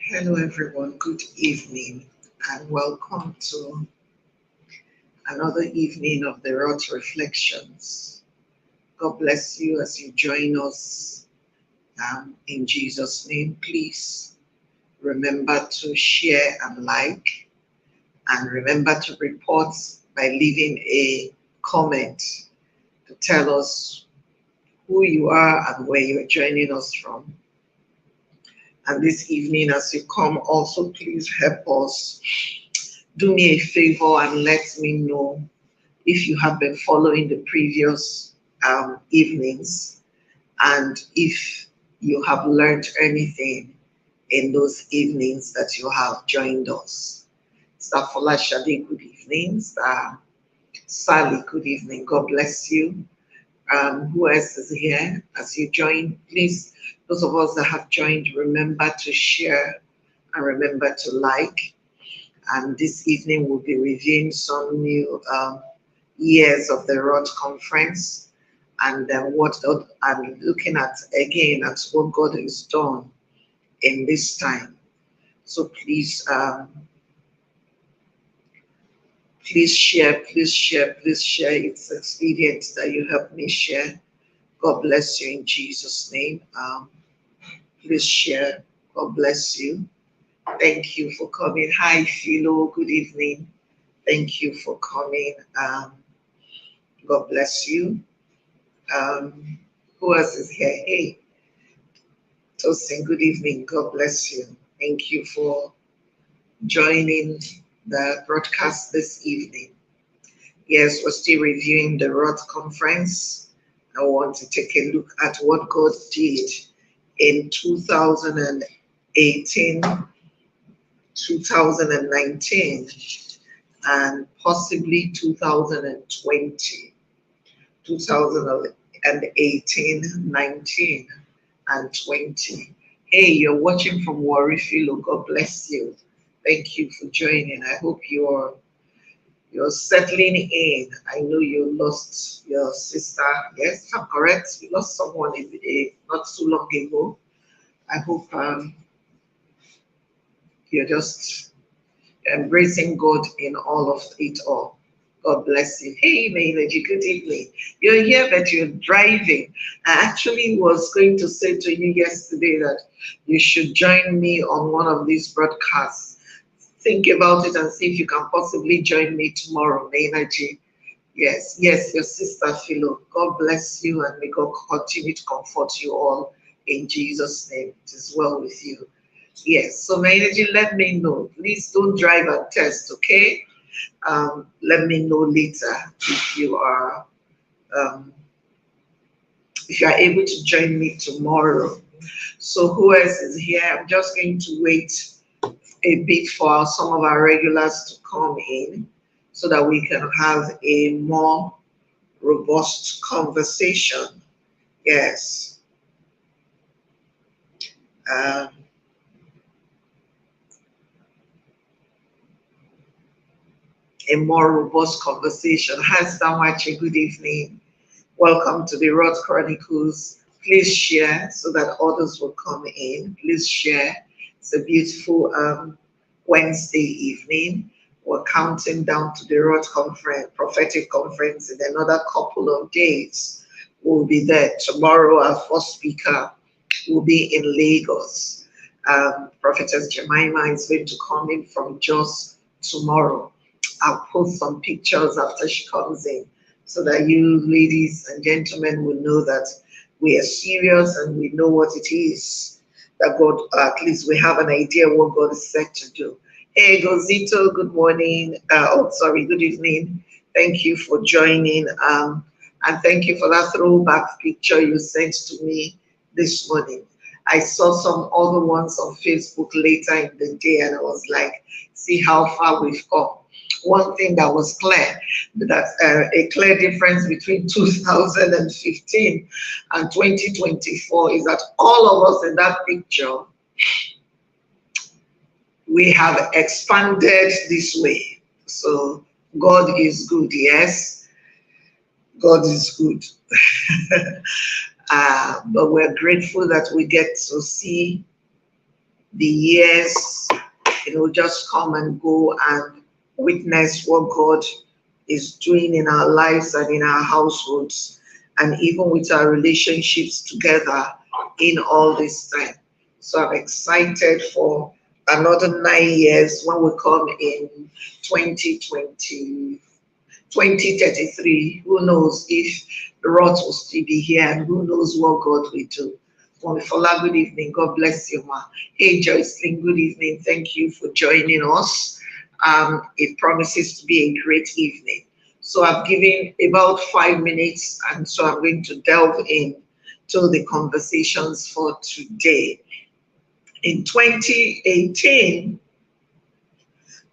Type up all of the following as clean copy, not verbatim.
Hello everyone, good evening and welcome to another evening of the ROTH Reflections. God bless you as you join us in Jesus' name. Please remember to share and like, and remember to report by leaving a comment to tell us who you are and where you're joining us from. And this evening, as you come, also please help us. Do me a favor and let me know if you have been following the previous evenings and if you have learned anything in those evenings that you have joined us. Stafola Shade, good evening. Sally, good evening. God bless you. Who else is here? As you join, please, those of us that have joined, remember to share and remember to like. And this evening we'll be reviewing some new years of the ROTH conference and what I'm looking at again at what God has done in this time. So please, please share, please share, please share. It's expedient that you help me share. God bless you in Jesus' name. Please share. God bless you. Thank you for coming. Hi, Philo. Good evening. Thank you for coming. God bless you. Who else is here? Hey, Tosin, good evening. God bless you. Thank you for joining the broadcast this evening. Yes, we're still reviewing the ROTH conference. I want to take a look at what God did in 2018, 2019, and possibly 2020, 2018, 19, and 20. Hey, you're watching from Warri Philo. God bless you. Thank you for joining. I hope you're settling in. I know you lost your sister. Yes, I'm correct. You lost someone not too long ago. I hope you're just embracing God in all of it all. God bless you. Hey, Maynard, good evening. You're here, but you're driving. I actually was going to say to you yesterday that you should join me on one of these broadcasts. Think about it and see if you can possibly join me tomorrow, Maynard. Yes, yes, your sister Philo. God bless you and may God continue to comfort you all in Jesus' name. It is well with you. Yes, so Maynard, let me know. Please don't drive and test, okay? Let me know later if you are able to join me tomorrow. So who else is here? I'm just going to wait a bit for some of our regulars to come in so that we can have a more robust conversation. Yes. A more robust conversation. Hi, Samachi, good evening. Welcome to the ROTH Chronicles. Please share so that others will come in. Please share. It's a beautiful Wednesday evening. We're counting down to the ROTH conference, prophetic conference in another couple of days. We'll be there. Tomorrow, our first speaker will be in Lagos. Prophetess Jemima is going to come in from Jos tomorrow. I'll post some pictures after she comes in so that you ladies and gentlemen will know that we are serious and we know what it is that God, at least we have an idea what God is set to do. Hey, Gozito, good morning. Good evening. Thank you for joining. And thank you for that throwback picture you sent to me this morning. I saw some other ones on Facebook later in the day, and I was like, see how far we've come. One thing that was clear, that a clear difference between 2015 and 2024 is that all of us in that picture, we have expanded this way. So God is good, yes, God is good. But we're grateful that we get to see the years, just come and go and witness what God is doing in our lives and in our households, and even with our relationships together in all this time. So I'm excited for another 9 years when we come in 2020. 2033, who knows if ROTH will still be here, and who knows what God will do. Fola, good evening. God bless you, ma. Hey, Joycelyn, good evening. Thank you for joining us. It promises to be a great evening. So I've given about 5 minutes, and so I'm going to delve in to the conversations for today. In 2018,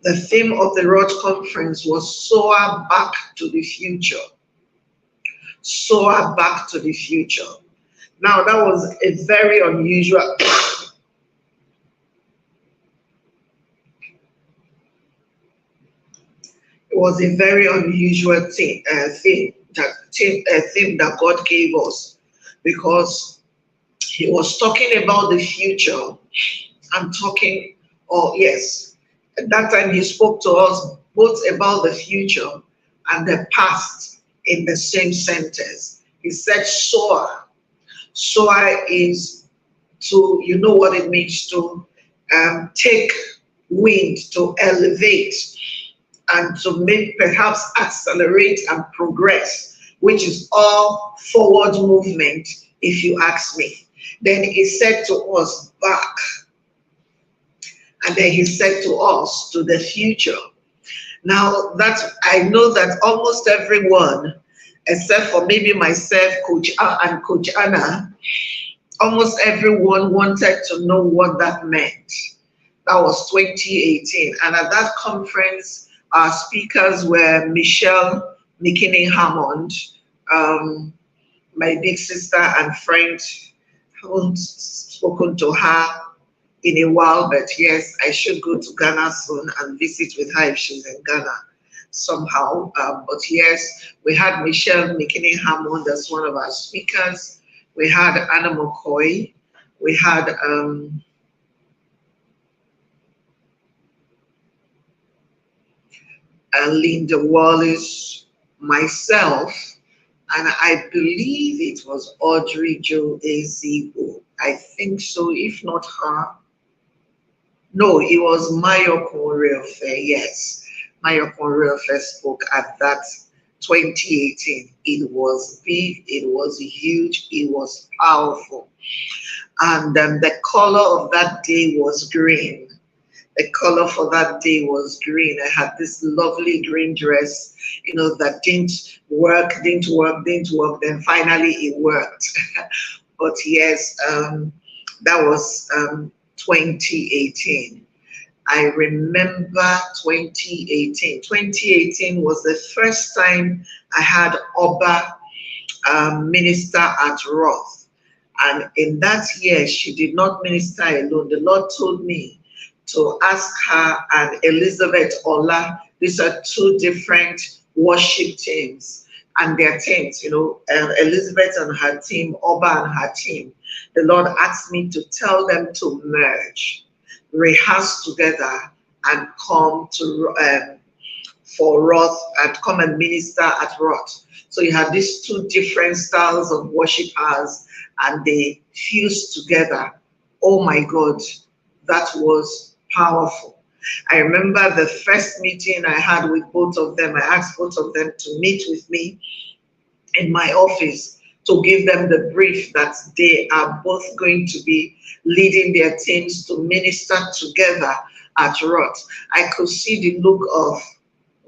the theme of the ROTH conference was Soar Back to the Future. Soar Back to the Future. Now, that was a very unusual theme that God gave us, because he was talking about the future and talking, at that time he spoke to us both about the future and the past in the same sentence. He said soar. Soar is to, you know what it means to take wind, to elevate, and to make, perhaps accelerate and progress, which is all forward movement, if you ask me. Then he said to us back, and then he said to us to the future. Now, I know that almost everyone, except for maybe myself, Coach and Coach Anna, almost everyone wanted to know what that meant. That was 2018. And at that conference, our speakers were Michelle McKinney-Hammond, my big sister and friend. I haven't spoken to her in a while, but yes, I should go to Ghana soon and visit with her if she's in Ghana somehow. But yes, we had Michelle McKinney-Hammond as one of our speakers. We had Anna McCoy. We had Linda Wallace, myself, and I believe it was Audrey Joe Ezigbo. I think so, if not her. No, it was Mayo Konreofe, yes. Mayo Konreofe spoke at that 2018. It was big, it was huge, it was powerful. And the color of that day was green. The color for that day was green. I had this lovely green dress, that didn't work. Then finally it worked. But yes, that was 2018. I remember 2018. 2018 was the first time I had Oba minister at ROTH. And in that year, she did not minister alone. The Lord told me to ask her and Elizabeth Ola. These are two different worship teams, and their teams, Elizabeth and her team, Oba and her team. The Lord asked me to tell them to merge, rehearse together, and come to for ROTH, and come and minister at ROTH. So you had these two different styles of worshipers, and they fused together. Oh my God, that was powerful. I remember the first meeting I had with both of them. I asked both of them to meet with me in my office to give them the brief that they are both going to be leading their teams to minister together at ROTH. I could see the look of,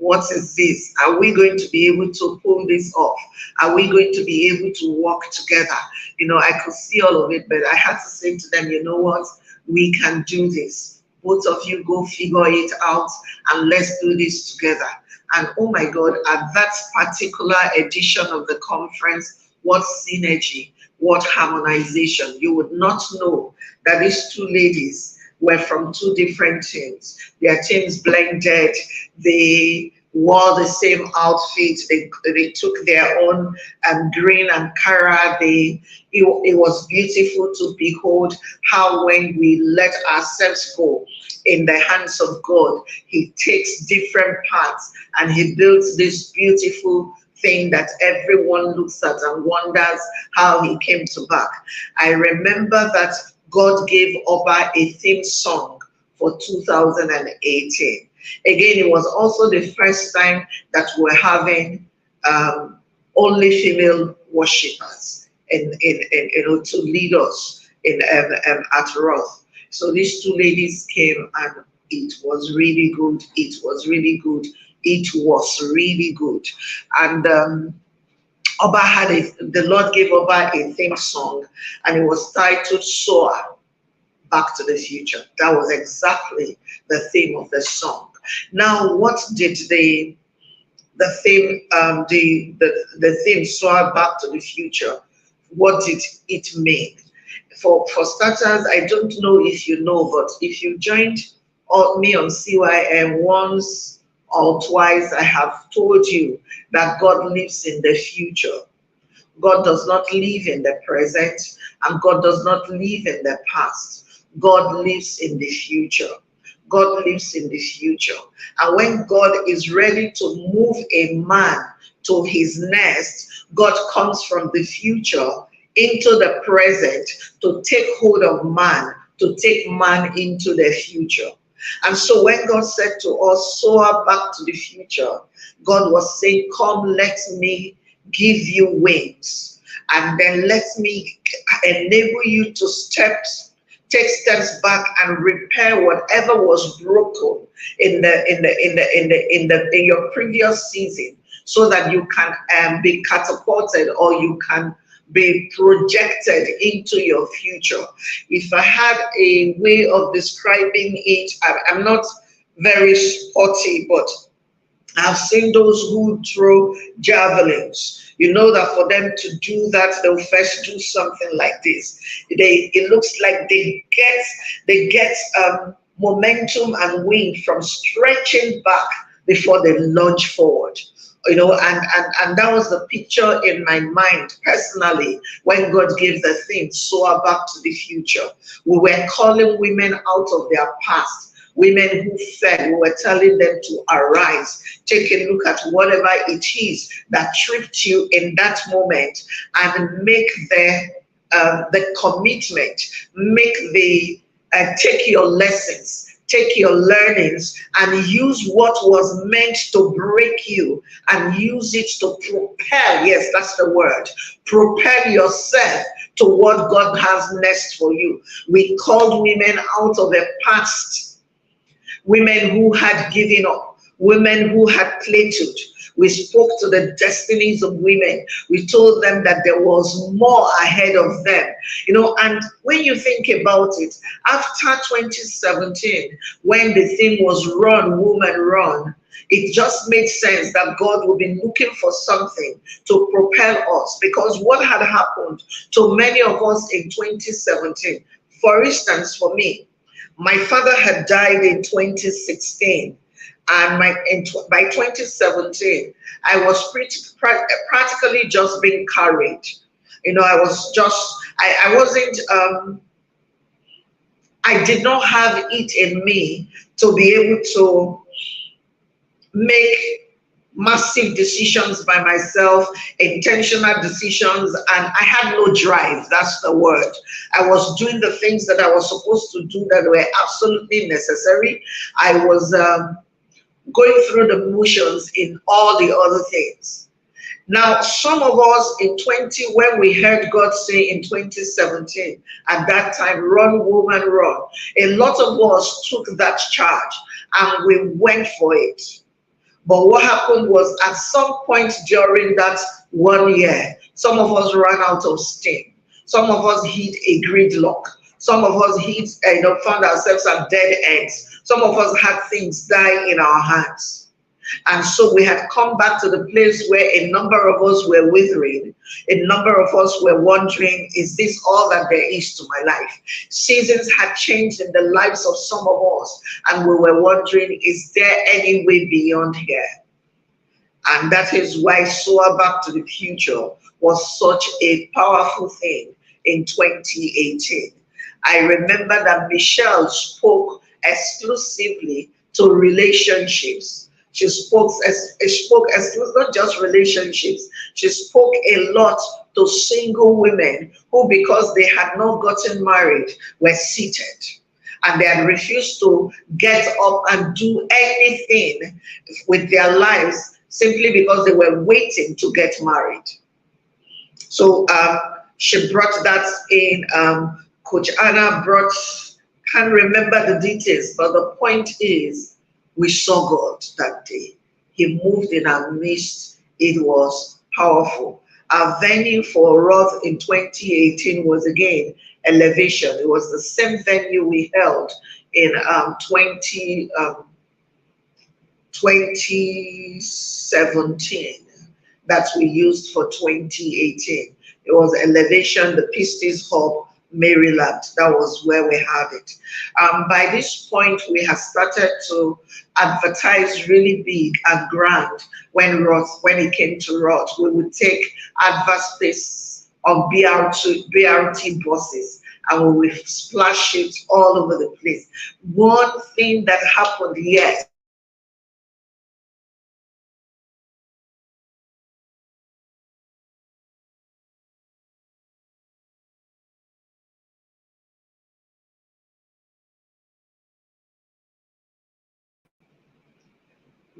What is this? Are we going to be able to pull this off? Are we going to be able to work together? You know, I could see all of it, but I had to say to them, you know what? We can do this. Both of you go figure it out and let's do this together. And oh my God, at that particular edition of the conference, what synergy, what harmonization. You would not know that these two ladies were from two different teams. Their teams blended. They wore the same outfit. They took their own green Ankara. It was beautiful to behold how when we let ourselves go in the hands of God, He takes different parts and He builds this beautiful thing that everyone looks at and wonders how He came to back. I remember that God gave Oba a theme song for 2018. Again, it was also the first time that we're having only female worshippers to lead us at ROTH. So these two ladies came and it was really good. It was really good. It was really good. And Oba the Lord gave Oba a theme song and it was titled Soar, Back to the Future. That was exactly the theme of the song. Now, what did the theme Soar, Back to the Future, what did it mean? For starters, I don't know if you know, but if you joined me on CYM once or twice, I have told you that God lives in the future. God does not live in the present, and God does not live in the past. God lives in the future. God lives in the future. And when God is ready to move a man to his nest, God comes from the future into the present to take hold of man, to take man into the future. And so when God said to us, soar back to the future, God was saying, come, let me give you wings. And then let me enable you to take steps back and repair whatever was broken in your previous season, so that you can be catapulted, or you can be projected into your future. If I had a way of describing it, I'm not very sporty, but I've seen those who throw javelins. You know that for them to do that, they'll first do something like this. It looks like they get momentum and wind from stretching back before they lunge forward. You know, and that was the picture in my mind personally when God gave the theme, soar back to the future. We were calling women out of their past. Women who fell, we were telling them to arise, take a look at whatever it is that tripped you in that moment, and make the commitment, take your lessons, take your learnings, and use what was meant to break you and use it to propel, yes, that's the word, propel yourself to what God has next for you. We called women out of the past, women who had given up, women who had plateaued. We spoke to the destinies of women. We told them that there was more ahead of them. You know, and when you think about it, after 2017, when the theme was Run, Woman, Run, it just made sense that God would be looking for something to propel us, because what had happened to many of us in 2017, for instance, for me, my father had died in 2016, and by 2017, I was practically just being carried. You know, I did not have it in me to be able to make massive decisions by myself, intentional decisions, and I had no drive. That's the word. I was doing the things that I was supposed to do that were absolutely necessary. I was going through the motions in all the other things. Now, some of us when we heard God say in 2017, at that time, run, woman, run, a lot of us took that charge and we went for it. But what happened was at some point during that 1 year, some of us ran out of steam. Some of us hit a gridlock. Some of us found ourselves at dead ends. Some of us had things die in our hands. And so we had come back to the place where a number of us were withering. A number of us were wondering, is this all that there is to my life? Seasons had changed in the lives of some of us, and we were wondering, is there any way beyond here? And that is why Soar Back to the Future was such a powerful thing in 2018. I remember that Michelle spoke exclusively to relationships. She spoke not just relationships, she spoke a lot to single women who, because they had not gotten married, were seated. And they had refused to get up and do anything with their lives simply because they were waiting to get married. So she brought that in. Coach Anna brought, can't remember the details, but the point is, we saw God that day. He moved in our midst. It was powerful. Our venue for ROTH in 2018 was again Elevation. It was the same venue we held in 2017 that we used for 2018. It was Elevation, the Pistis Hub, Maryland. That was where we had it. By this point, we had started to advertise really big and grand. When it came to ROTH, we would take advert space on BRT buses and we would splash it all over the place. One thing that happened, yes,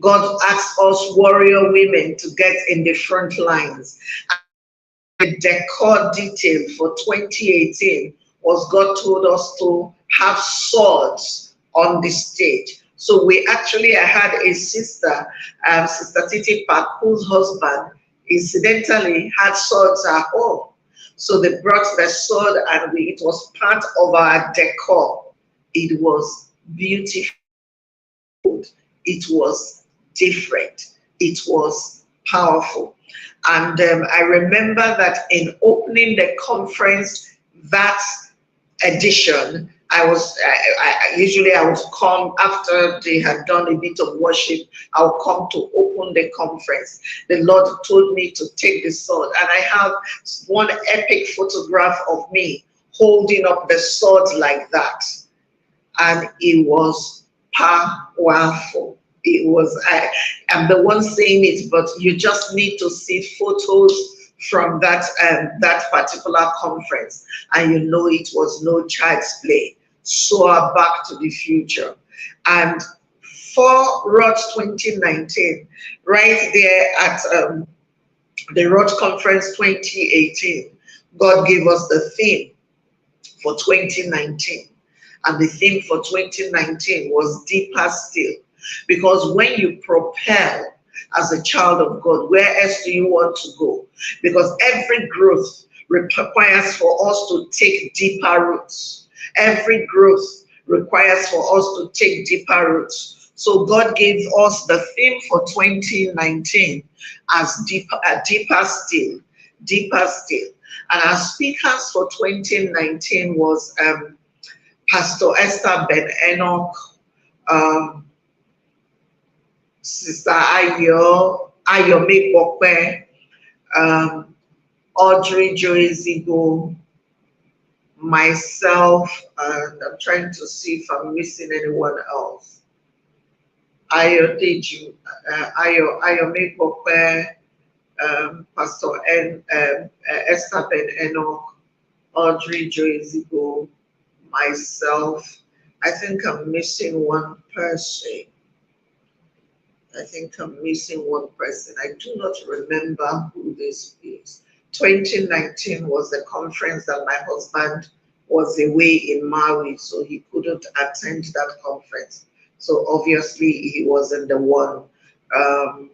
God asked us warrior women to get in the front lines. The decor detail for 2018 was God told us to have swords on the stage. So I had a sister, Sister Titi Park, whose husband incidentally had swords at home. So they brought the sword and it was part of our decor. It was beautiful. It was different. It was powerful. And I remember that in opening the conference, that edition, I usually would come after they had done a bit of worship. I would come to open the conference. The Lord told me to take the sword, and I have one epic photograph of me holding up the sword like that, and it was powerful. It was, I'm the one saying it, but you just need to see photos from that particular conference, and you know it was no child's play. Soar Back to the Future. And for ROTH 2019, right there at the ROTH Conference 2018, God gave us the theme for 2019. And the theme for 2019 was Deeper Still. Because when you propel as a child of God, where else do you want to go? Because every growth requires for us to take deeper roots. Every growth requires for us to take deeper roots. So God gave us the theme for 2019 as deeper still, deeper still. And our speakers for 2019 was Pastor Esther Ben Enoch, Sister Ayome Bokwe, Audrey Joezigo, myself, and I'm trying to see if I'm missing anyone else. Ayodeju, Ayome Bokwe, Pastor Esther Ben Enoch, Audrey Joezigo, myself. I think I'm missing one person. I think I'm missing one person. I do not remember who this is. 2019 was the conference that my husband was away in Maui, so he couldn't attend that conference. So obviously he wasn't the one Um,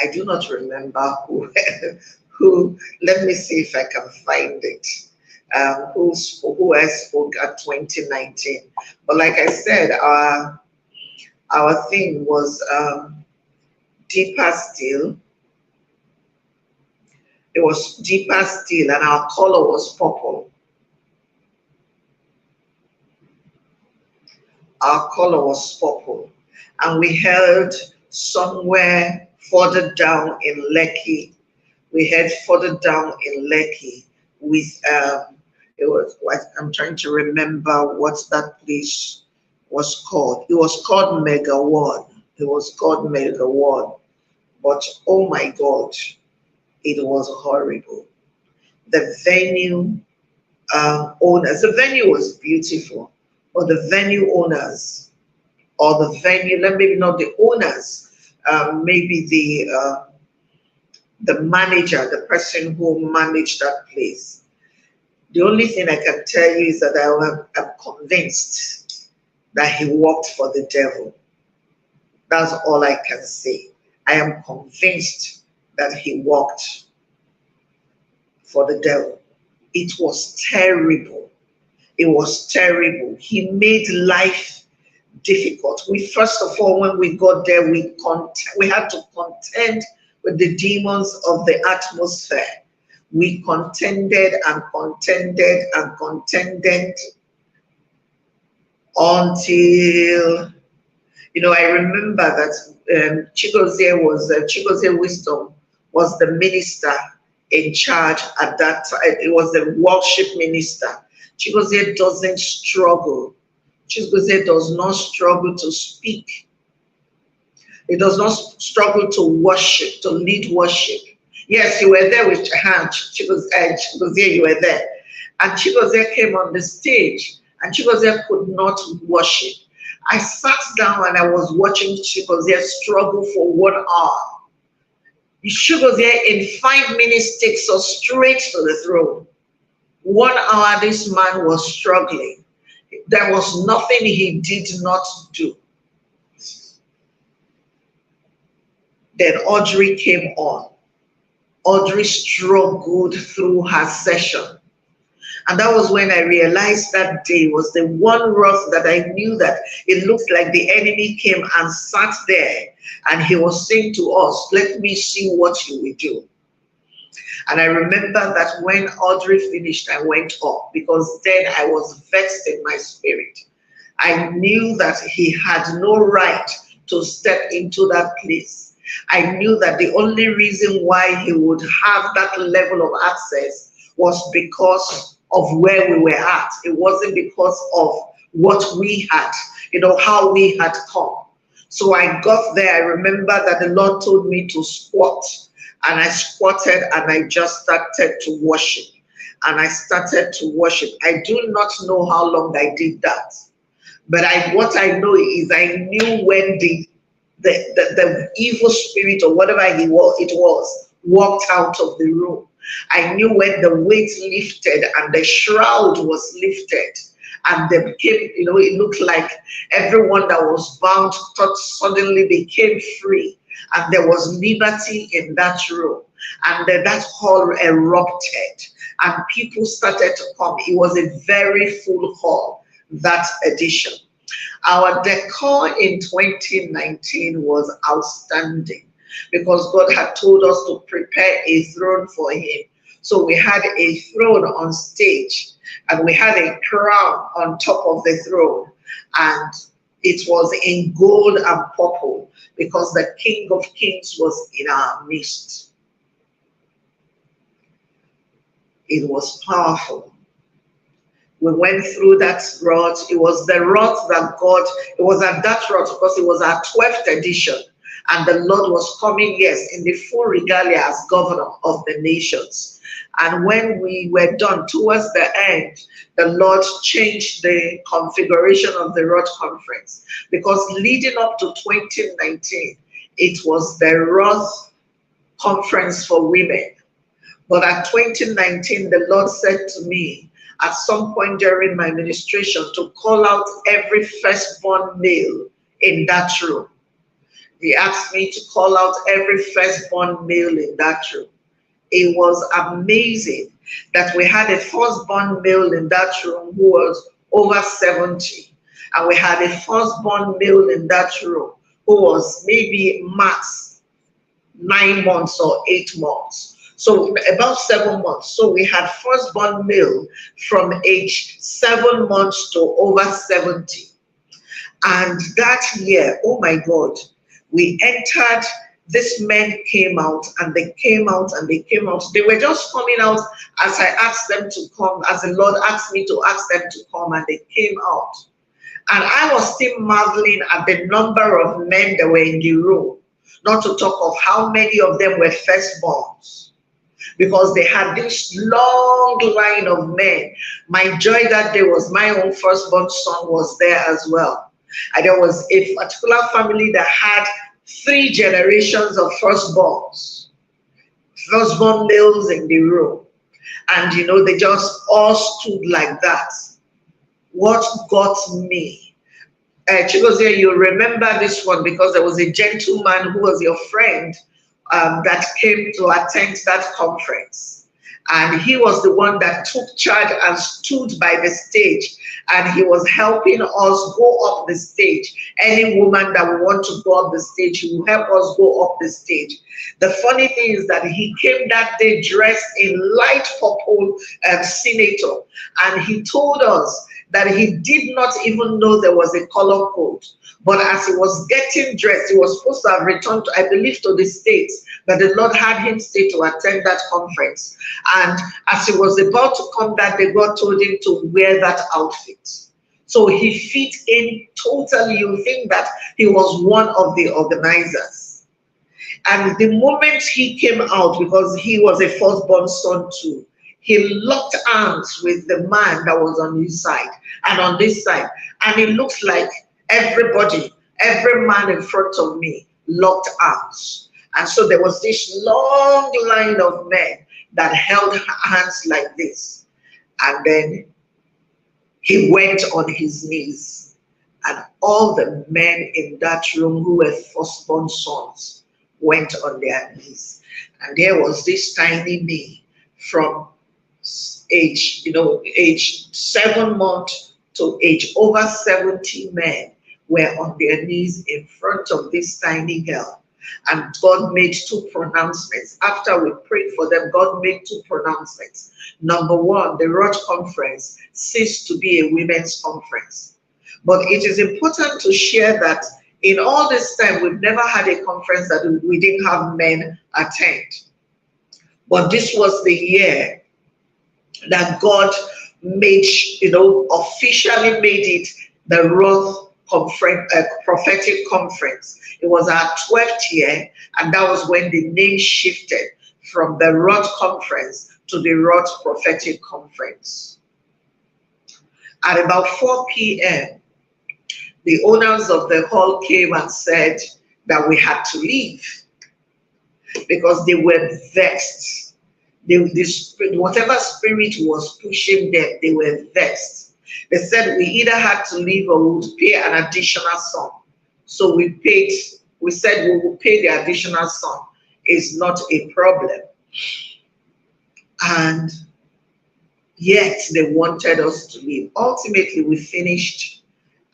I do not remember who, who, let me see if I can find it, who I spoke at 2019. But like I said, our theme was deeper still. It was deeper still, and our color was purple. Our color was purple. And we held somewhere further down in Lekki. We had further down in Lekki with, it was what, I'm trying to remember what that place was called. It was called Mega One. It was called Mega One. But oh my God, it was horrible. The venue owners, the venue was beautiful, but the venue owners, or the venue, maybe not the owners, maybe the manager, the person who managed that place. The only thing I can tell you is that I'm convinced that he worked for the devil. That's all I can say. I am convinced that he worked for the devil. It was terrible. It was terrible. He made life difficult. We, first of all, when we got there, we had to contend with the demons of the atmosphere. We contended and contended and contended until, I remember that Chigozie Wisdom was the minister in charge at that time. It was the worship minister. Chigozie doesn't struggle. Chigozie does not struggle to speak. He does not struggle to worship, to lead worship. Yes, you were there with Chigozie, you were there. And Chigozie came on the stage, and Chigozie could not worship. I sat down and I was watching Chigozie struggle for 1 hour. Chigozie in 5 minutes takes us straight to the throne. 1 hour, this man was struggling. There was nothing he did not do. Then Audrey came on. Audrey struggled through her session. And that was when I realized that day was the one ROTH that I knew that it looked like the enemy came and sat there and he was saying to us, let me see what you will do. And I remember that when Audrey finished, I went up because then I was vexed in my spirit. I knew that he had no right to step into that place. I knew that the only reason why he would have that level of access was because of where we were at. It wasn't because of what we had, how we had come. So I got there. I remember that the Lord told me to squat, and I squatted and I just started to worship. And I started to worship. I do not know how long I did that, but what I know is I knew when the evil spirit or whatever it was walked out of the room. I knew when the weight lifted and the shroud was lifted and they became, it looked like everyone that was bound suddenly became free and there was liberty in that room. And then that hall erupted and people started to come. It was a very full hall, that edition. Our decor in 2019 was outstanding because God had told us to prepare a throne for him. So we had a throne on stage and we had a crown on top of the throne, and it was in gold and purple because the King of Kings was in our midst. It was powerful. We went through that ROTH. It was the ROTH that God, it was at that ROTH because it was our 12th edition. And the Lord was coming, yes, in the full regalia as governor of the nations. And when we were done towards the end, the Lord changed the configuration of the ROTH conference because leading up to 2019, it was the ROTH conference for women. But at 2019, the Lord said to me, at some point during my ministration to call out every firstborn male in that room. He asked me to call out every firstborn male in that room. It was amazing that we had a firstborn male in that room who was over 70. And we had a firstborn male in that room who was maybe max 9 months or 8 months. So about 7 months. So we had firstborn male from age 7 months to over 70. And that year, oh my God, we entered, these men came out and they came out and they came out. They were just coming out as I asked them to come, as the Lord asked me to ask them to come, and they came out. And I was still marveling at the number of men that were in the room, not to talk of how many of them were firstborns, because they had this long line of men. My joy that day was my own firstborn son was there as well. And there was a particular family that had 3 generations of firstborns, firstborn males in the room. And you know, they just all stood like that. What got me? Chigozie, you remember this one because there was a gentleman who was your friend that came to attend that conference. And he was the one that took charge and stood by the stage, and he was helping us go up the stage. Any woman that would want to go up the stage, he will help us go up the stage. The funny thing is that he came that day dressed in light purple senator, and he told us that he did not even know there was a color code. But as he was getting dressed, he was supposed to have returned to, I believe, to the States, but the Lord had him stay to attend that conference. And as he was about to come that day, God told him to wear that outfit. So he fit in totally. You think that he was one of the organizers. And the moment he came out, because he was a firstborn son too, he locked arms with the man that was on his side and on this side. And it looks like everybody, every man in front of me locked arms. And so there was this long line of men that held hands like this. And then he went on his knees. And all the men in that room who were firstborn sons went on their knees. And there was this tiny me from age, age 7 months to age over 70 men were on their knees in front of this tiny girl. And God made 2 pronouncements. After we prayed for them, God made 2 pronouncements. Number 1, the ROTH conference ceased to be a women's conference. But it is important to share that in all this time, we've never had a conference that we didn't have men attend. But this was the year that God made, officially made it the ROTH prophetic conference. It was our 12th year, and that was when the name shifted from the ROTH conference to the ROTH prophetic conference. At about 4 p.m., the owners of the hall came and said that we had to leave because they were vexed. Whatever spirit was pushing them, they were vexed. They said we either had to leave or we would pay an additional sum. So we said we will pay the additional sum. It's not a problem. And yet they wanted us to leave. Ultimately, we finished.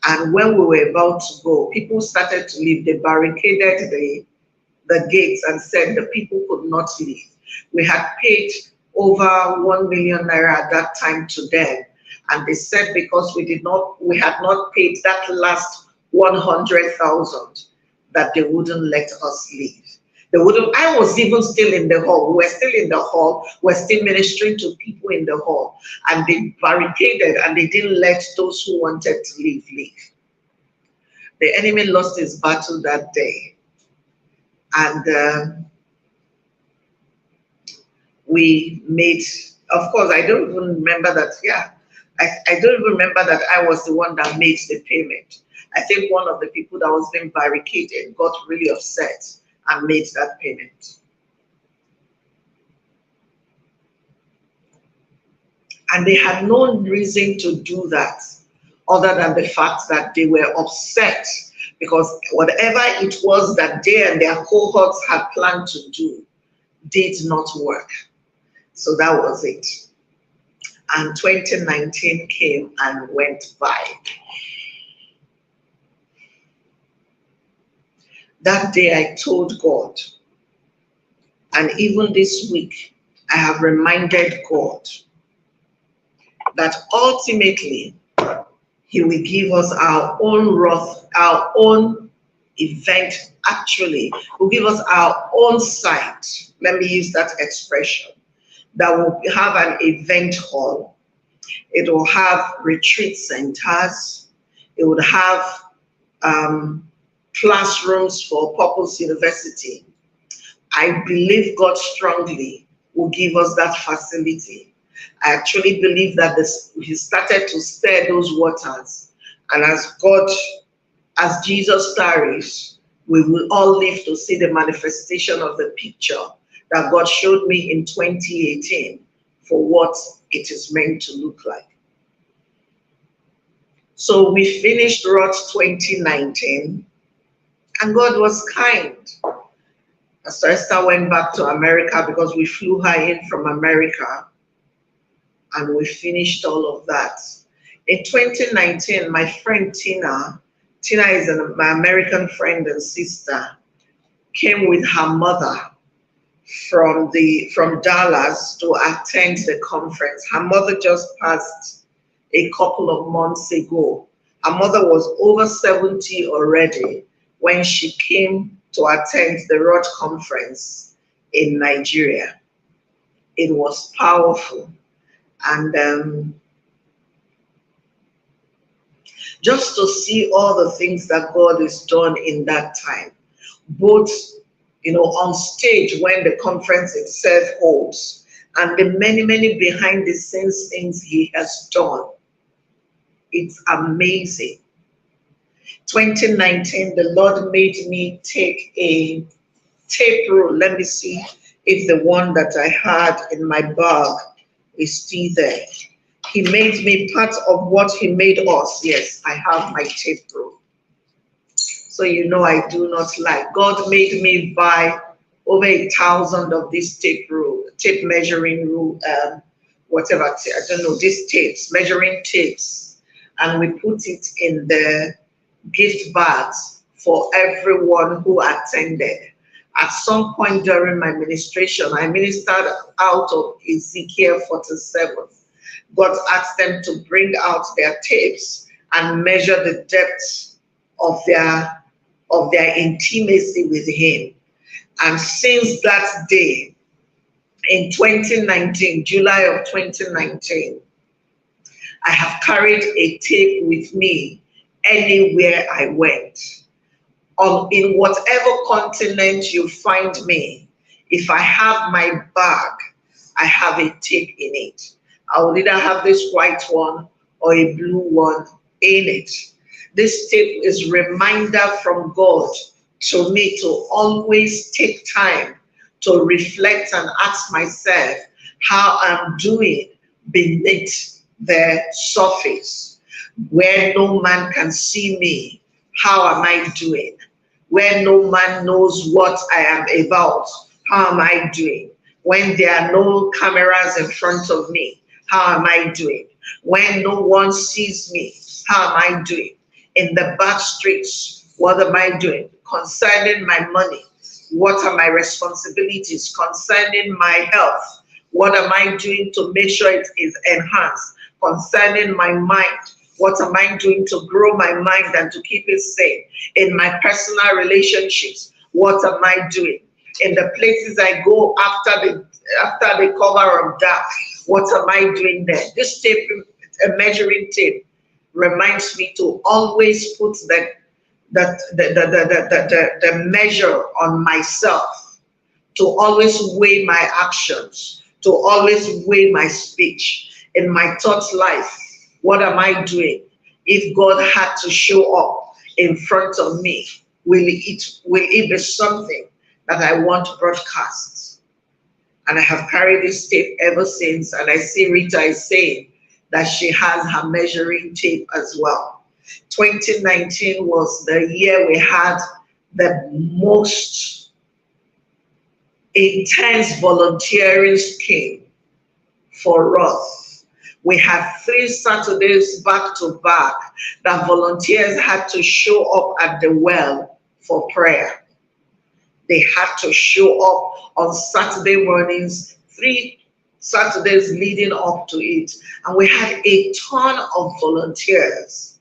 And when we were about to go, people started to leave. They barricaded the gates and said the people could not leave. We had paid over 1 million naira at that time to them. And they said because we had not paid that last 100,000, that they wouldn't let us leave. They wouldn't. I was even still in the hall. We were still in the hall. We were still ministering to people in the hall. And they barricaded and they didn't let those who wanted to leave. The enemy lost his battle that day. And we made, of course, I don't even remember that, I don't even remember that I was the one that made the payment. I think one of the people that was being barricaded got really upset and made that payment. And they had no reason to do that other than the fact that they were upset because whatever it was that they and their cohorts had planned to do did not work. So that was it. And 2019 came and went by. That day I told God, and even this week, I have reminded God that ultimately He will give us our own ROTH, our own event, actually, will give us our own site. Let me use that expression. That will have an event hall. It will have retreat centers. It would have classrooms for Purpose University. I believe God strongly will give us that facility. I actually believe that He started to stir those waters. And as Jesus tarries, we will all live to see the manifestation of the picture that God showed me in 2018 for what it is meant to look like. So we finished ROTH 2019, and God was kind. Pastor Esther went back to America because we flew her in from America, and we finished all of that. In 2019, my friend Tina is my American friend and sister, came with her mother from Dallas to attend the conference. Her mother just passed a couple of months ago. Her mother was over 70 already when she came to attend the ROTH conference in Nigeria. It was powerful. And just to see all the things that God has done in that time, both on stage when the conference itself holds, and the many, many behind the scenes things He has done. It's amazing. 2019, the Lord made me take a tape roll. Let me see if the one that I had in my bag is still there. He made me part of what He made us. Yes, I have my tape roll. So I do not lie. God made me buy over 1,000 of these tape measuring rule, whatever, I don't know, these tapes, measuring tapes. And we put it in the gift bags for everyone who attended. At some point during my ministration, I ministered out of Ezekiel 47. God asked them to bring out their tapes and measure the depth of their intimacy with Him. And since that day, in 2019, July of 2019, I have carried a tape with me anywhere I went. In whatever continent you find me, if I have my bag, I have a tape in it. I will either have this white one or a blue one in it. This tape is a reminder from God to me to always take time to reflect and ask myself how I'm doing beneath the surface. Where no man can see me, how am I doing? Where no man knows what I am about, how am I doing? When there are no cameras in front of me, how am I doing? When no one sees me, how am I doing? In the back streets, what am I doing? Concerning my money, what are my responsibilities? Concerning my health, what am I doing to make sure it is enhanced? Concerning my mind, what am I doing to grow my mind and to keep it safe? In my personal relationships, what am I doing? In the places I go after the cover of dark, what am I doing there? This tape, a measuring tape, reminds me to always put the measure on myself, to always weigh my actions, to always weigh my speech. In my thought life, what am I doing? If God had to show up in front of me, will it be something that I want to broadcast? And I have carried this tape ever since. And I see Rita is saying that she has her measuring tape as well. 2019 was the year we had the most intense volunteering scheme for ROTH. We had 3 Saturdays back to back that volunteers had to show up at the well for prayer. They had to show up on Saturday mornings, 3 Saturdays leading up to it. And we had a ton of volunteers.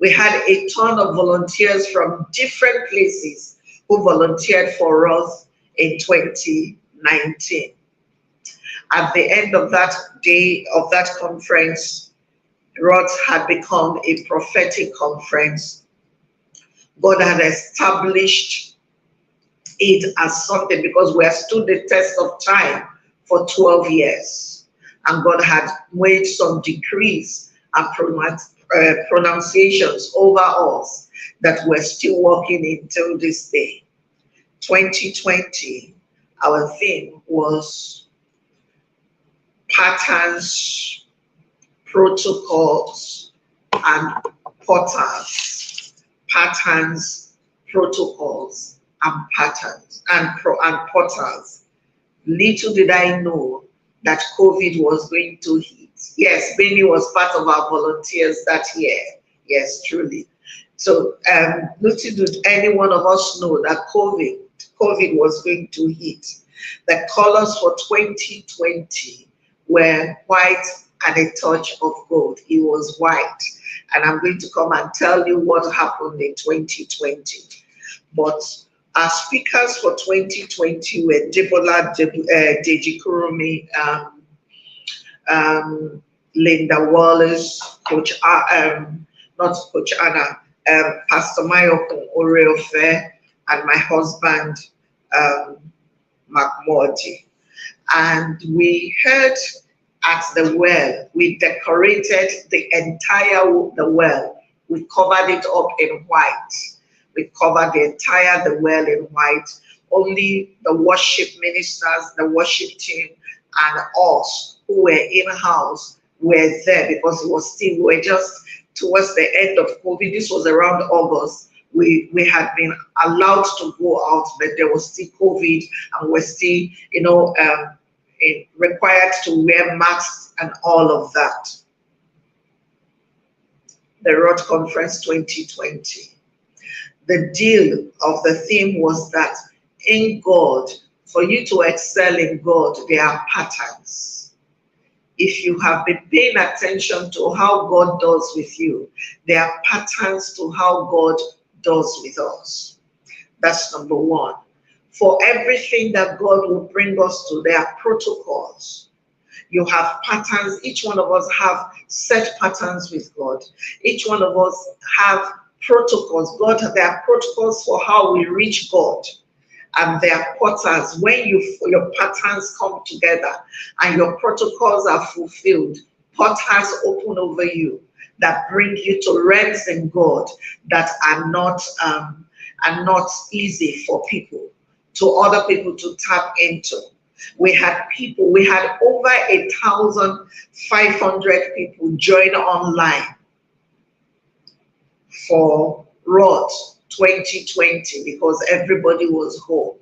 We had a ton of volunteers from different places who volunteered for ROTH in 2019. At the end of that day of that conference, ROTH had become a prophetic conference. God had established it as something because we have stood the test of time for 12 years. And God had made some decrees and pronunciations over us that we're still working until this day. 2020, our theme was patterns, protocols, and portals. Patterns, protocols, and patterns, and portals. Little did I know that COVID was going to hit. Yes, Benny was part of our volunteers that year. Yes, truly. So little did any one of us know that COVID was going to hit. The colors for 2020 were white and a touch of gold. It was white. And I'm going to come and tell you what happened in 2020. But our speakers for 2020 were Debola Deji Kurumi, Linda Wallace, not Coach Anna, Pastor Mayokun Oreofe, and my husband, Mark-MORDI. And we heard at the well, we decorated the entire well. We covered it up in white. We covered the well in white. Only the worship ministers, the worship team, and us who were in-house were there because it was still, we were just towards the end of COVID. This was around August. We had been allowed to go out, but there was still COVID, and we're still, required to wear masks and all of that. The ROTH Conference 2020. The deal of the theme was that in God, for you to excel in God, there are patterns. If you have been paying attention to how God does with you, there are patterns to how God does with us. That's number one. For everything that God will bring us to, there are protocols. You have patterns. Each one of us have set patterns with God. Each one of us have protocols. There are protocols for how we reach God. And there are portals. When your patterns come together and your protocols are fulfilled, portals open over you that bring you to realms in God that are not easy for people, to other people to tap into. We had over 1,500 people join online for ROTH 2020 because everybody was home.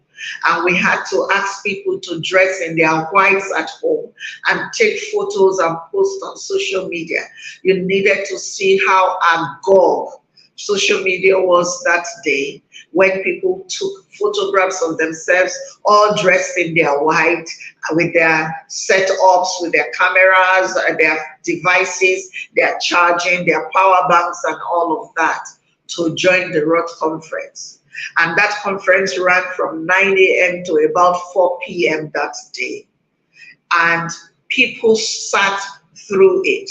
And we had to ask people to dress in their whites at home and take photos and post on social media. You needed to see how agog social media was that day when people took photographs of themselves all dressed in their white with their setups, with their cameras, their devices, their charging, their power banks and all of that to join the ROTH conference. And that conference ran from 9 a.m. to about 4 p.m. that day. And people sat through it.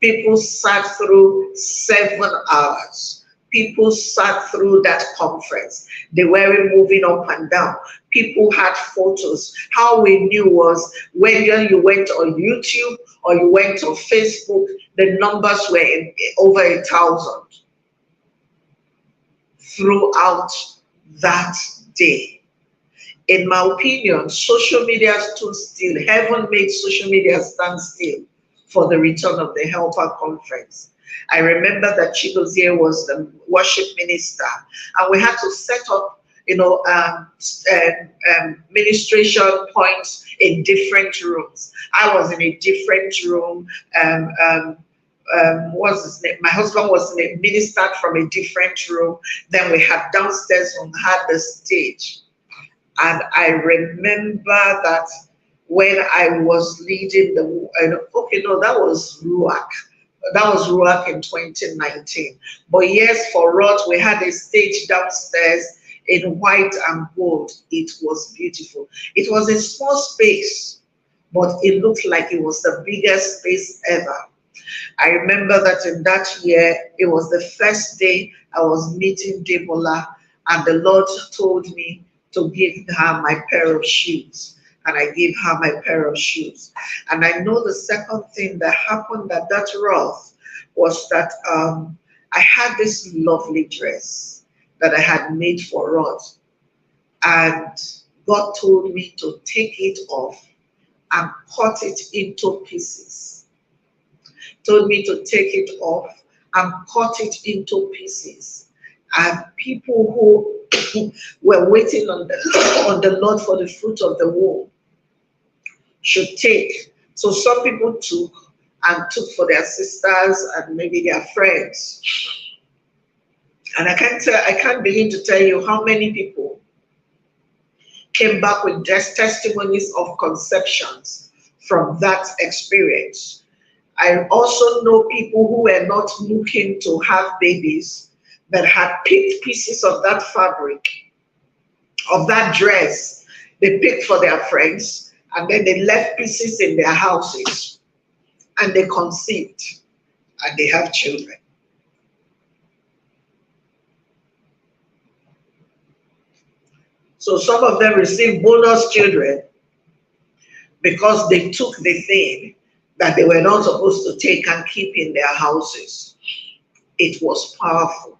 People sat through 7 hours. People sat through that conference. They weren't moving up and down. People had photos. How we knew was when you went on YouTube or you went on Facebook, the numbers were over 1,000 throughout that day. In my opinion, social media stood still. Heaven made social media stand still for the return of the Helper Conference. I remember that Chigozie was the worship minister, and we had to set up, ministration points in different rooms. I was in a different room. What's his name? My husband was ministered from a different room. Then we had downstairs, we had the stage. And I remember that when I was leading that was Ruach. That was Ruach in 2019. But yes, for ROTH, we had a stage downstairs in white and gold. It was beautiful. It was a small space, but it looked like it was the biggest space ever. I remember that in that year, it was the first day I was meeting Debola, and the Lord told me to give her my pair of shoes. And I gave her my pair of shoes. And I know the second thing that happened at that ROTH was that I had this lovely dress that I had made for ROTH. And God told me to take it off and cut it into pieces. Told me to take it off and cut it into pieces. And people who were waiting on the Lord for the fruit of the womb should take. So some people took for their sisters and maybe their friends. And I can't begin to tell you how many people came back with testimonies of conceptions from that experience. I also know people who were not looking to have babies that had picked pieces of that fabric, of that dress. They picked for their friends, and then they left pieces in their houses, and they conceived, and they have children. So some of them received bonus children because they took the thing that they were not supposed to take and keep in their houses. It was powerful.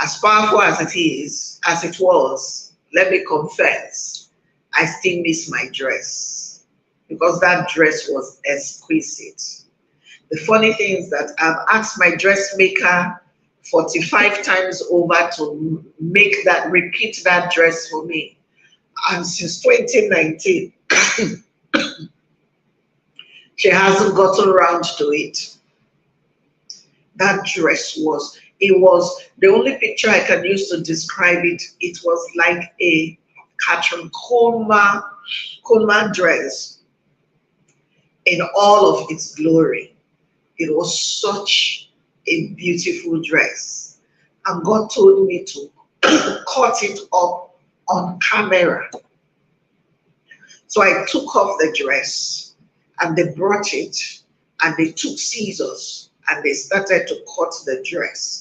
As powerful as it was, let me confess, I still miss my dress because that dress was exquisite. The funny thing is that I've asked my dressmaker 45 times over to repeat that dress for me. And since 2019, she hasn't gotten around to it. That dress was the only picture I can use to describe it. It was like a Catherine Coleman dress in all of its glory. It was such a beautiful dress. And God told me to cut it up on camera. So I took off the dress and they brought it and they took scissors and they started to cut the dress.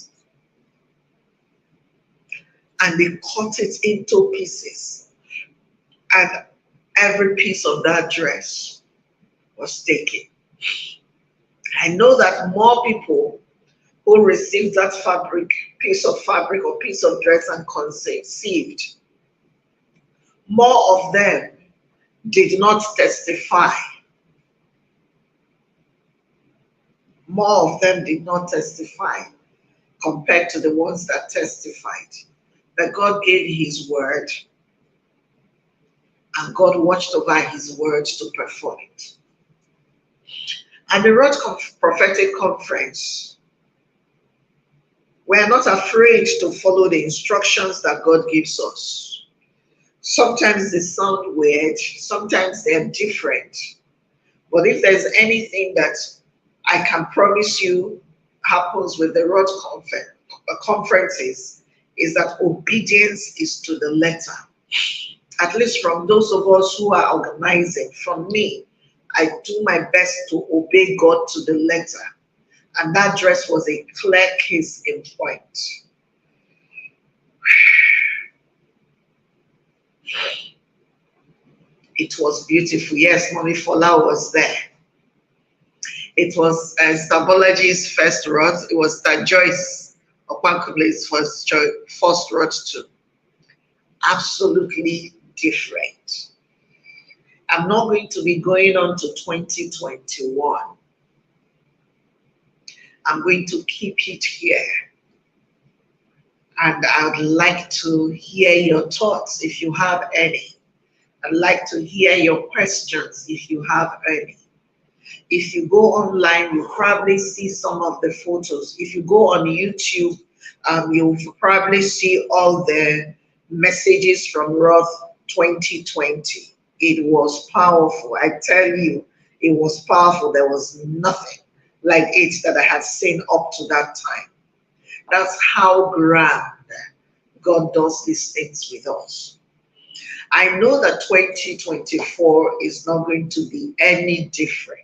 And they cut it into pieces. And every piece of that dress was taken. I know that more people who received that piece of fabric or piece of dress and conceived, more of them did not testify. More of them did not testify compared to the ones that testified. That God gave his word and God watched over his word to perform it. And the ROTH Prophetic Conference, we are not afraid to follow the instructions that God gives us. Sometimes they sound weird, sometimes they're different. But if there's anything that I can promise you happens with the ROTH conferences, is that obedience is to the letter. At least from those of us who are organizing, from me, I do my best to obey God to the letter. And that dress was a clear case in point. It was beautiful. Yes, Mommy Fola was there. It was Stabology's first ROTH. It was Joyce Opankule's first ROTH too. absolutely different. I'm not going to be going on to 2021. I'm going to keep it here. And I'd like to hear your thoughts if you have any. I'd like to hear your questions if you have any. If you go online, you'll probably see some of the photos. If you go on YouTube, you'll probably see all the messages from ROTH 2020. It was powerful. I tell you, it was powerful. There was nothing like it that I had seen up to that time. That's how grand God does these things with us. I know that 2024 is not going to be any different.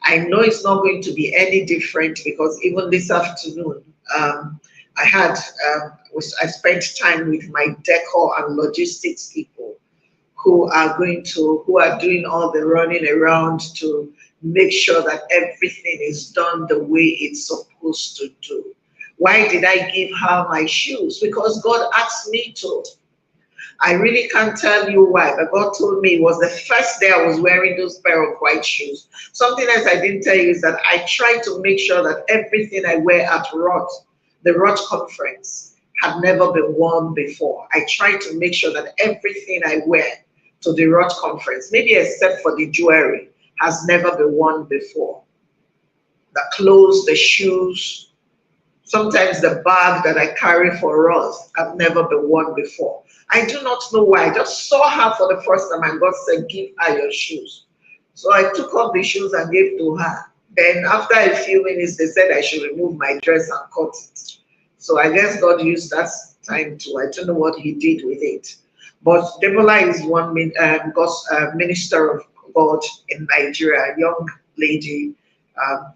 I know it's not going to be any different because even this afternoon, I spent time with my decor and logistics people who are doing all the running around to make sure that everything is done the way it's supposed to do. Why did I give her my shoes? Because God asked me to. I really can't tell you why, but God told me it was the first day I was wearing those pair of white shoes. Something else I didn't tell you is that I try to make sure that everything I wear at ROTH, the ROTH conference, had never been worn before. I try to make sure that everything I wear to the ROTH conference, maybe except for the jewelry, has never been worn before. The clothes, the shoes, sometimes the bag that I carry for ROTH have never been worn before. I do not know why. I just saw her for the first time and God said, give her your shoes. So I took off the shoes and gave to her. Then after a few minutes, they said I should remove my dress and cut it. So I guess God used that time too. I don't know what he did with it. But Debola is one minister of God in Nigeria, a young lady,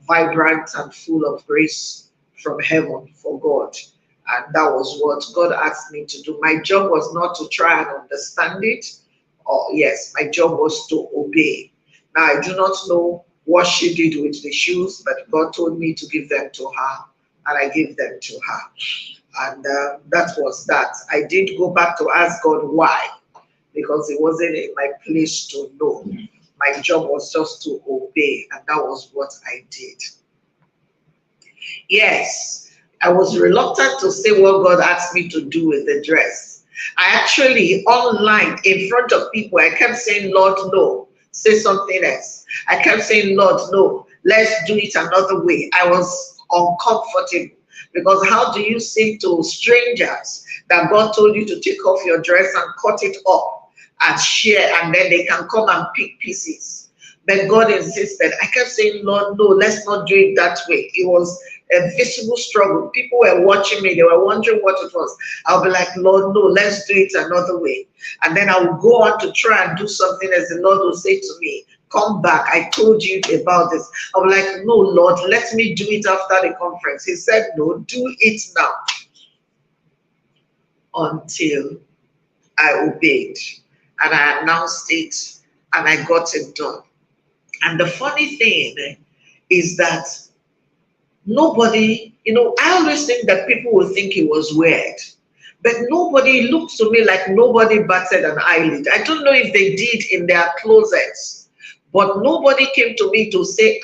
vibrant and full of grace from heaven for God. And that was what God asked me to do. My job was not to try and understand it. Yes, my job was to obey. Now, I do not know what she did with the shoes, but God told me to give them to her, and I gave them to her. And that was that. I did go back to ask God why, because it wasn't in my place to know. My job was just to obey, and that was what I did. Yes. I was reluctant to say what God asked me to do with the dress. I actually, online, in front of people, I kept saying, Lord, no, say something else. I kept saying, Lord, no, let's do it another way. I was uncomfortable because how do you say to strangers that God told you to take off your dress and cut it up and share, and then they can come and pick pieces? But God insisted. I kept saying, Lord, no, let's not do it that way. It was a visible struggle. People were watching me. They were wondering what it was. I'll be like, Lord, no, let's do it another way. And then I will go on to try and do something as the Lord will say to me, come back. I told you about this. I'll be like, no, Lord, let me do it after the conference. He said, no, do it now. Until I obeyed. And I announced it. And I got it done. And the funny thing is that nobody, I always think that people will think it was weird, but nobody looked to me like nobody batted an eyelid. I don't know if they did in their closets, but nobody came to me to say,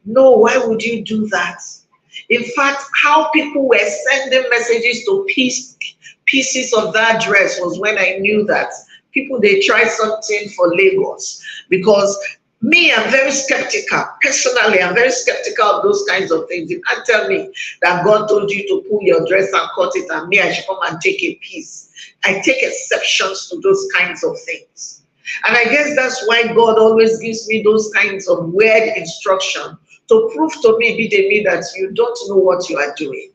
no, why would you do that? In fact, how people were sending messages to pieces of that dress was when I knew that people, they tried something for Lagos. Because me, I'm very skeptical. Personally, I'm very skeptical of those kinds of things. You can't tell me that God told you to pull your dress and cut it, and me, I should come and take a piece. I take exceptions to those kinds of things. And I guess that's why God always gives me those kinds of weird instruction to prove to me, BIDEMI, that you don't know what you are doing.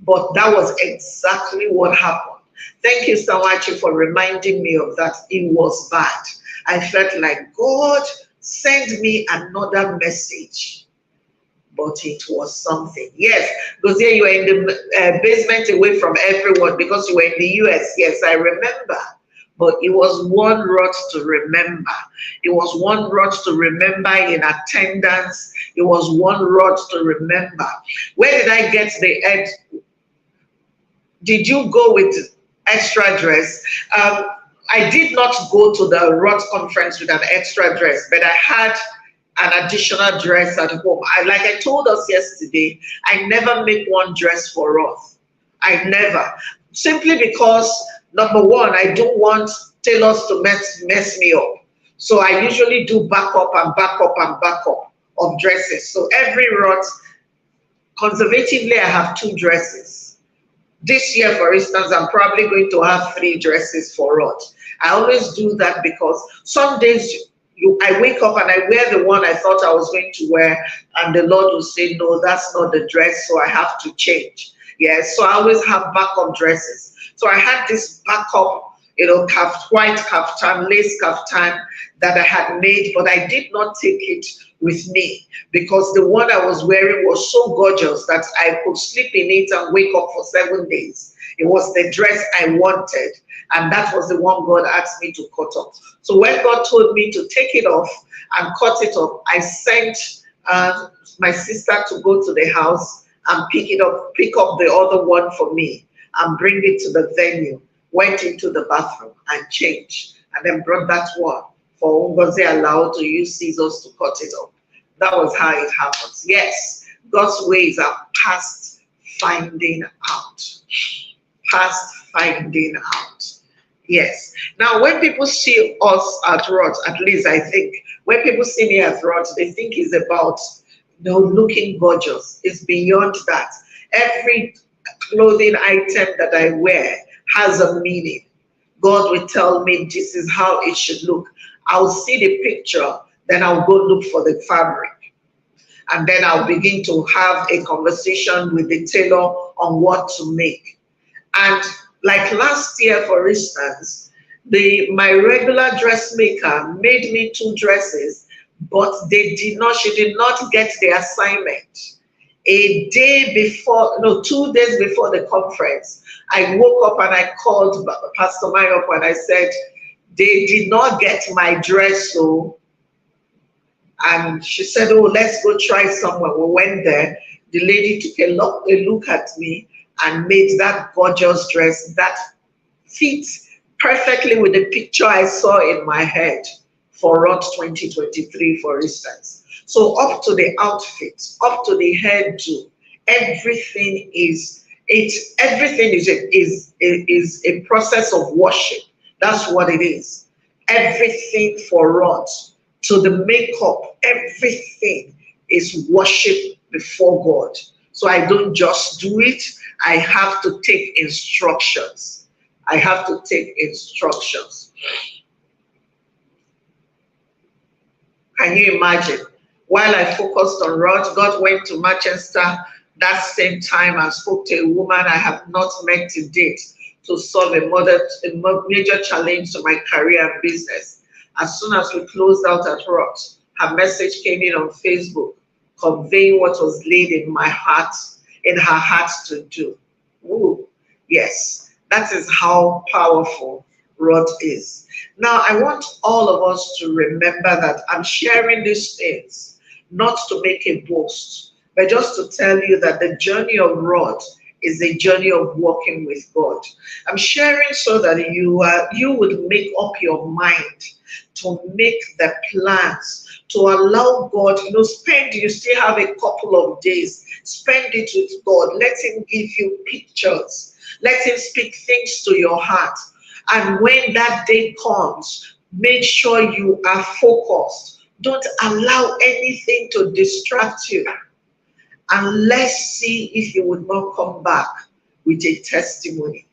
But that was exactly what happened. Thank you, Sawachi, for reminding me of that. It was bad. I felt like God sent me another message, but it was something. Yes, because here you were in the basement away from everyone because you were in the US. Yes, I remember. But it was one ROTH to remember. It was one ROTH to remember in attendance. It was one ROTH to remember. Where did I get the edge? Did you go with extra dress. I did not go to the ROTH conference with an extra dress, but I had an additional dress at home. Like I told us yesterday, I never make one dress for ROTH. I never. Simply because, number one, I don't want tailors to mess me up. So I usually do backup and backup and backup of dresses. So every ROTH, conservatively, I have 2 dresses. This year, for instance, I'm probably going to have 3 dresses for ROTH. I always do that because some days I wake up and I wear the one I thought I was going to wear, and the Lord will say, no, that's not the dress, so I have to change. Yes, so I always have backup dresses. So I had this backup, white kaftan, lace kaftan that I had made, but I did not take it with me because the one I was wearing was so gorgeous that I could sleep in it and wake up for 7 days. It was the dress I wanted, and that was the one God asked me to cut off. So when God told me to take it off and cut it off, I sent my sister to go to the house and pick up the other one for me and bring it to the venue, went into the bathroom and changed, and then brought that one for Ngozi allowed to use scissors to cut it off. That was how it happens. Yes, God's ways are past finding out. Past finding out. Yes. Now, when people see us at ROTH, at least I think, when people see me at ROTH, they think it's about looking gorgeous. It's beyond that. Every clothing item that I wear has a meaning. God will tell me this is how it should look. I'll see the picture, then I'll go look for the fabric. And then I'll begin to have a conversation with the tailor on what to make. And like last year, for instance, my regular dressmaker made me 2 dresses, but she did not get the assignment. 2 days before the conference, I woke up and I called Pastor Mayop and I said, they did not get my dress, so. And she said, oh, let's go try somewhere. We went there. The lady took a look at me and made that gorgeous dress that fits perfectly with the picture I saw in my head for ROTH 2023, for instance. So up to the outfit, up to the hairdo, everything is a process of worship. That's what it is. Everything for ROTH, to the makeup, everything is worship before God. So I don't just do it. I have to take instructions. I have to take instructions. Can you imagine? While I focused on ROTH, God went to Manchester that same time and spoke to a woman I have not met to date to solve a major challenge to my career and business. As soon as we closed out at ROTH, her message came in on Facebook, conveying what was laid in her heart to do. Ooh, yes, that is how powerful ROTH is. Now, I want all of us to remember that I'm sharing these things not to make a boast, but just to tell you that the journey of ROTH is a journey of walking with God. I'm sharing so that you would make up your mind to make the plans, to allow God, you still have a couple of days, spend it with God. Let him give you pictures. Let him speak things to your heart. And when that day comes, make sure you are focused. Don't allow anything to distract you. And let's see if you would not come back with a testimony.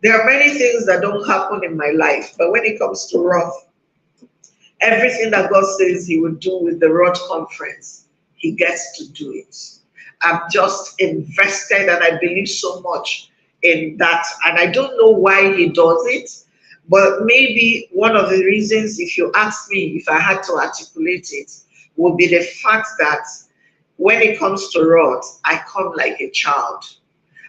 There are many things that don't happen in my life, but when it comes to ROTH, everything that God says he will do with the ROTH conference, he gets to do it. I've just invested and I believe so much in that. And I don't know why he does it, but maybe one of the reasons, if you ask me if I had to articulate it, would be the fact that when it comes to ROTH, I come like a child.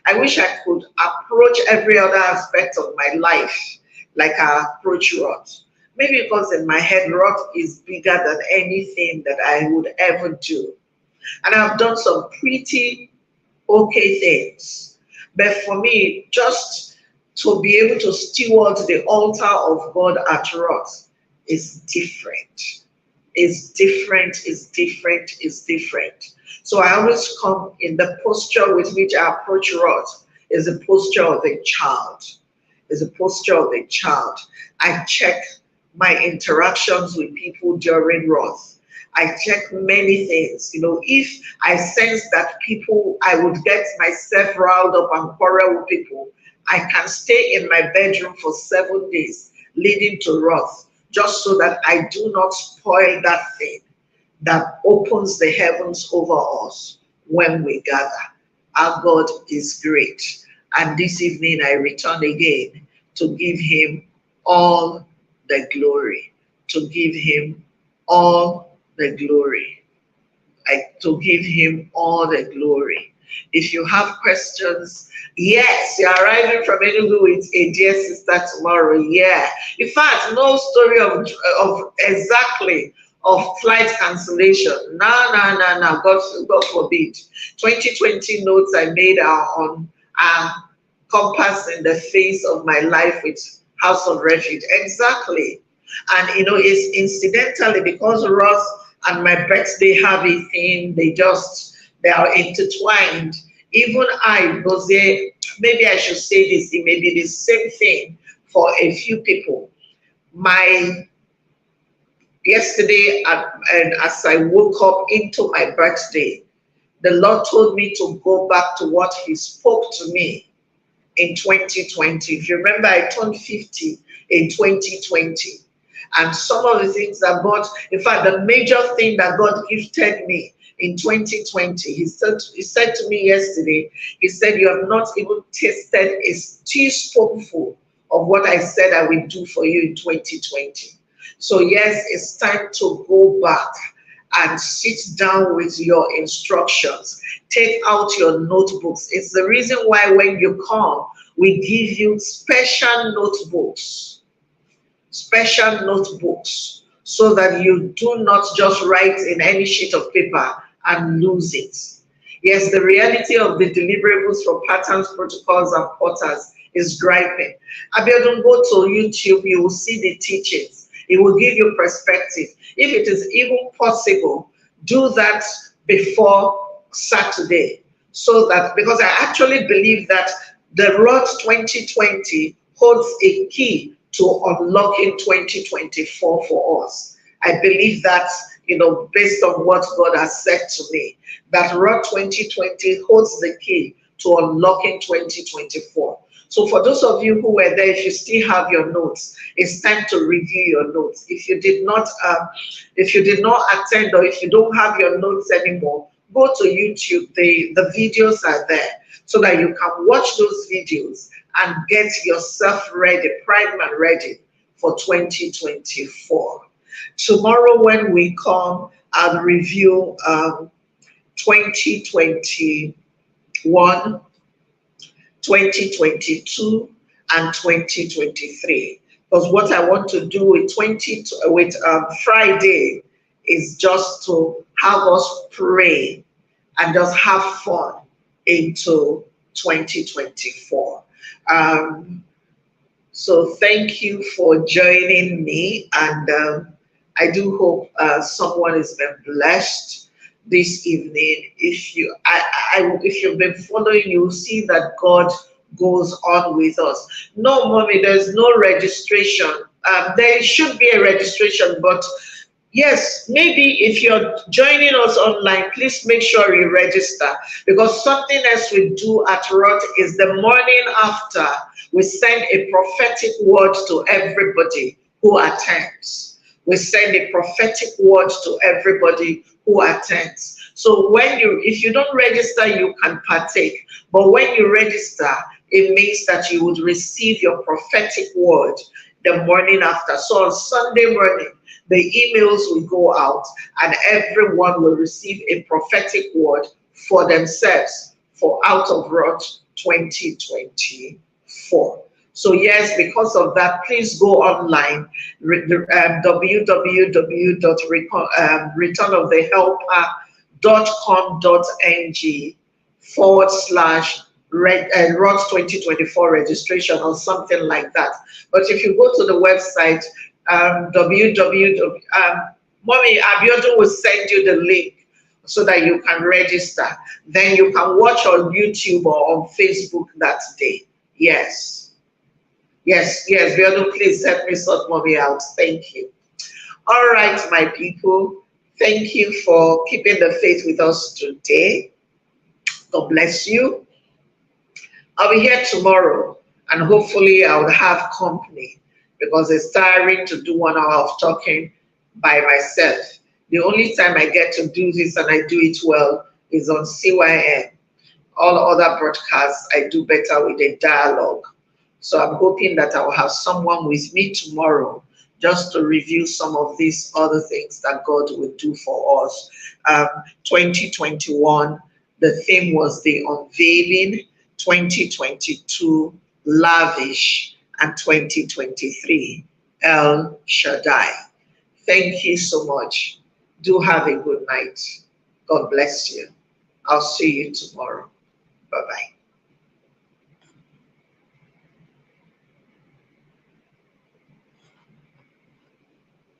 I wish I could approach every other aspect of my life like I approach ROTH. Maybe because in my head, ROTH is bigger than anything that I would ever do. And I've done some pretty okay things. But for me, just to be able to steward the altar of God at ROTH is different. It's different, it's different, it's different. So I always come in the posture with which I approach ROTH is a posture of a child. Is a posture of a child. I check my interactions with people during ROTH. I check many things. You know, if I sense that people, I would get myself riled up and quarrel with people, I can stay in my bedroom for 7 days leading to ROTH, just so that I do not spoil that thing that opens the heavens over us when we gather. Our God is great. And this evening I return again to give him all the glory, to give him all the glory, to give him all the glory. If you have questions, yes, you're arriving from Enugu with a dear sister tomorrow. Yeah. In fact, no story of exactly of flight cancellation. No. God forbid. 2020 notes I made are on compass in the face of my life with House of Refuge. Exactly. And you know, it's incidentally because ROTH and my birthday have a thing, they are intertwined. Even I was there, maybe I should say this, it may be the same thing for a few people. Yesterday, and as I woke up into my birthday, the Lord told me to go back to what he spoke to me in 2020. If you remember, I turned 50 in 2020. And some of the things that God, in fact, the major thing that God gifted me in 2020, he said to me yesterday, he said, you have not even tasted a teaspoonful of what I said I will do for you in 2020. So yes, it's time to go back and sit down with your instructions. Take out your notebooks. It's the reason why when you come, we give you special notebooks, so that you do not just write in any sheet of paper and lose it. Yes, the reality of the deliverables for patterns, protocols, and portals is griping. Abiodun, go to YouTube, you will see the teachings. It will give you perspective. If it is even possible, do that before Saturday, so that, because I actually believe that the ROTH 2020 holds a key to unlocking 2024 for us. I believe that, you know, based on what God has said to me, that ROTH 2020 holds the key to unlocking 2024. So for those of you who were there, if you still have your notes, it's time to review your notes. If you did not attend, or if you don't have your notes anymore, go to YouTube. The videos are there so that you can watch those videos and get yourself ready, primed and ready for 2024. Tomorrow when we come, I'll review 2021, 2022, and 2023. Because what I want to do with Friday is just to have us pray and just have fun into 2024. So thank you for joining me, and I do hope someone has been blessed this evening. If you've been following, you'll see that God goes on with us. No, mommy, there's no registration. There should be a registration, but yes, maybe if you're joining us online, please make sure you register, because something else we do at ROTH is the morning after, we send a prophetic word to everybody who attends. We send a prophetic word to everybody who attends. So if you don't register, you can partake. But when you register, it means that you would receive your prophetic word the morning after. So on Sunday morning, the emails will go out and everyone will receive a prophetic word for themselves for out of ROTH 2024. So yes, because of that, please go online, www.returnofthehelper.com.ng/ROTH ROTH 2024 registration or something like that. But if you go to the website, Mommy Abiodun will send you the link so that you can register. Then you can watch on YouTube or on Facebook that day. Yes. Yes, yes, Abiodun, please help me sort Mommy out. Thank you. All right, my people. Thank you for keeping the faith with us today. God bless you. I'll be here tomorrow, and hopefully I will have company because it's tiring to do 1 hour of talking by myself. The only time I get to do this and I do it well is on CYN. All other broadcasts, I do better with a dialogue. So I'm hoping that I will have someone with me tomorrow just to review some of these other things that God will do for us. 2021, the theme was the unveiling, 2022, lavish, and 2023, El Shaddai. Thank you so much. Do have a good night. God bless you. I'll see you tomorrow. Bye-bye.